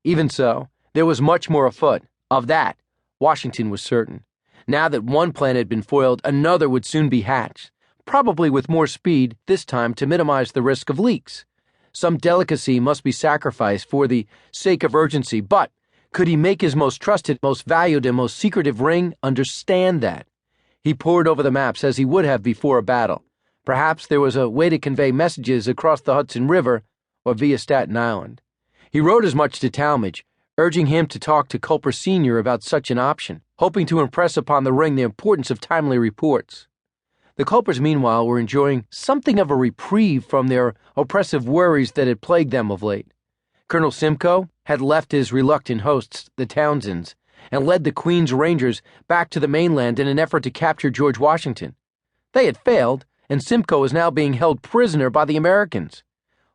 Even so, there was much more afoot. Of that, Washington was certain. Now that one plan had been foiled, another would soon be hatched, probably with more speed, this time to minimize the risk of leaks. Some delicacy must be sacrificed for the sake of urgency, but could he make his most trusted, most valued, and most secretive ring understand that? He pored over the maps as he would have before a battle. Perhaps there was a way to convey messages across the Hudson River or via Staten Island. He wrote as much to Talmadge, urging him to talk to Culper Sr. about such an option, hoping to impress upon the ring the importance of timely reports. The Culpers, meanwhile, were enjoying something of a reprieve from their oppressive worries that had plagued them of late. Colonel Simcoe had left his reluctant hosts, the Townsends, and led the Queen's Rangers back to the mainland in an effort to capture George Washington. They had failed, and Simcoe was now being held prisoner by the Americans.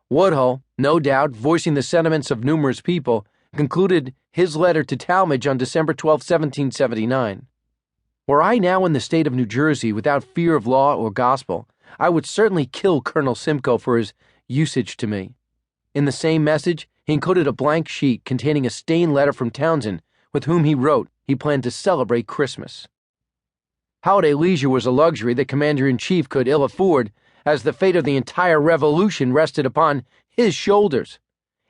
Woodhull, no doubt voicing the sentiments of numerous people, concluded his letter to Talmadge on December 12, 1779. Were I now in the state of New Jersey without fear of law or gospel, I would certainly kill Colonel Simcoe for his usage to me. In the same message, he included a blank sheet containing a stained letter from Townsend, with whom he wrote he planned to celebrate Christmas. Holiday leisure was a luxury the commander-in-chief could ill afford, as the fate of the entire revolution rested upon his shoulders.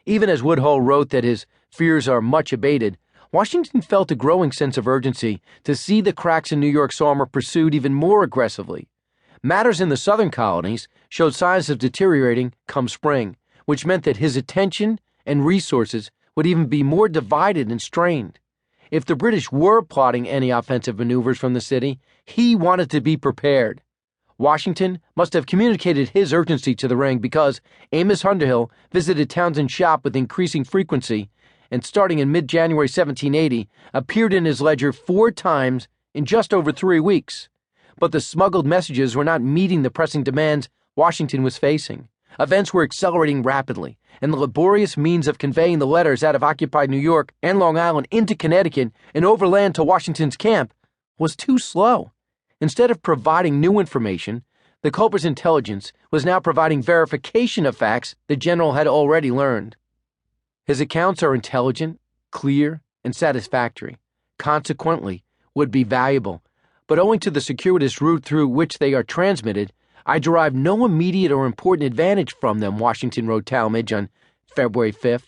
Even as Woodhull wrote that his fears are much abated, Washington felt a growing sense of urgency to see the cracks in New York's armor pursued even more aggressively. Matters in the southern colonies showed signs of deteriorating come spring, which meant that his attention and resources would even be more divided and strained. If the British were plotting any offensive maneuvers from the city, he wanted to be prepared. Washington must have communicated his urgency to the ring because Amos Underhill visited Townsend's shop with increasing frequency and, starting in mid-January 1780, appeared in his ledger 4 times in just over 3 weeks. But the smuggled messages were not meeting the pressing demands Washington was facing. Events were accelerating rapidly, and the laborious means of conveying the letters out of occupied New York and Long Island into Connecticut and overland to Washington's camp was too slow. Instead of providing new information, the Culper's intelligence was now providing verification of facts the general had already learned. His accounts are intelligent, clear, and satisfactory, consequently would be valuable, but owing to the circuitous route through which they are transmitted, I derive no immediate or important advantage from them, Washington wrote Talmadge on February 5th.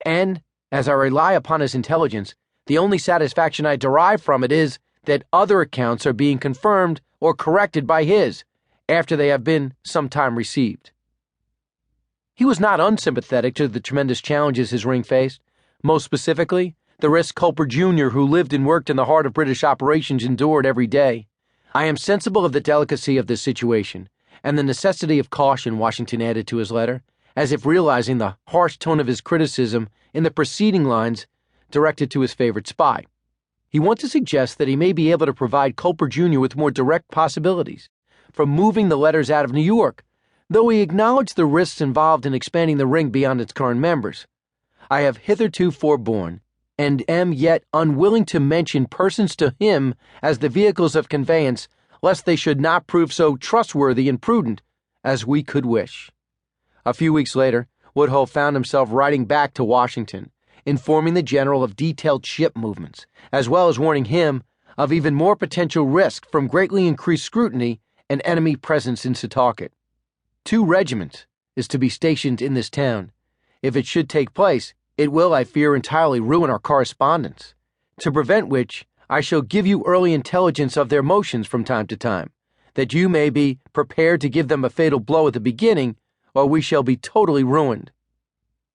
And, as I rely upon his intelligence, the only satisfaction I derive from it is that other accounts are being confirmed or corrected by his, after they have been some time received. He was not unsympathetic to the tremendous challenges his ring faced, most specifically, the risk Culper Jr., who lived and worked in the heart of British operations, endured every day. I am sensible of the delicacy of this situation, and the necessity of caution, Washington added to his letter, as if realizing the harsh tone of his criticism in the preceding lines directed to his favorite spy. He wants to suggest that he may be able to provide Culper Jr. with more direct possibilities for moving the letters out of New York, though he acknowledged the risks involved in expanding the ring beyond its current members. I have hitherto forborne, and am yet unwilling to mention persons to him as the vehicles of conveyance, lest they should not prove so trustworthy and prudent as we could wish. A few weeks later, Woodhull found himself writing back to Washington, informing the general of detailed ship movements, as well as warning him of even more potential risk from greatly increased scrutiny and enemy presence in Setauket. 2 regiments is to be stationed in this town. If it should take place, it will, I fear, entirely ruin our correspondence, to prevent which I shall give you early intelligence of their motions from time to time, that you may be prepared to give them a fatal blow at the beginning, or we shall be totally ruined.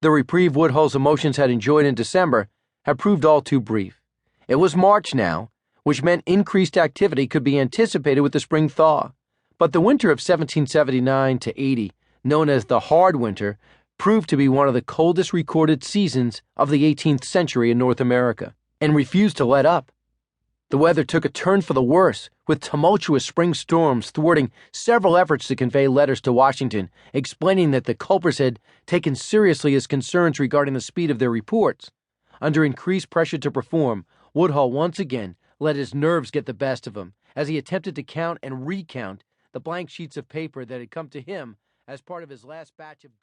The reprieve Woodhull's emotions had enjoyed in December had proved all too brief. It was March now, which meant increased activity could be anticipated with the spring thaw. But the winter of 1779 to 80, known as the Hard Winter, proved to be one of the coldest recorded seasons of the 18th century in North America, and refused to let up. The weather took a turn for the worse, with tumultuous spring storms thwarting several efforts to convey letters to Washington, explaining that the Culpers had taken seriously his concerns regarding the speed of their reports. Under increased pressure to perform, Woodhull once again let his nerves get the best of him, as he attempted to count and recount the blank sheets of paper that had come to him as part of his last batch of goods.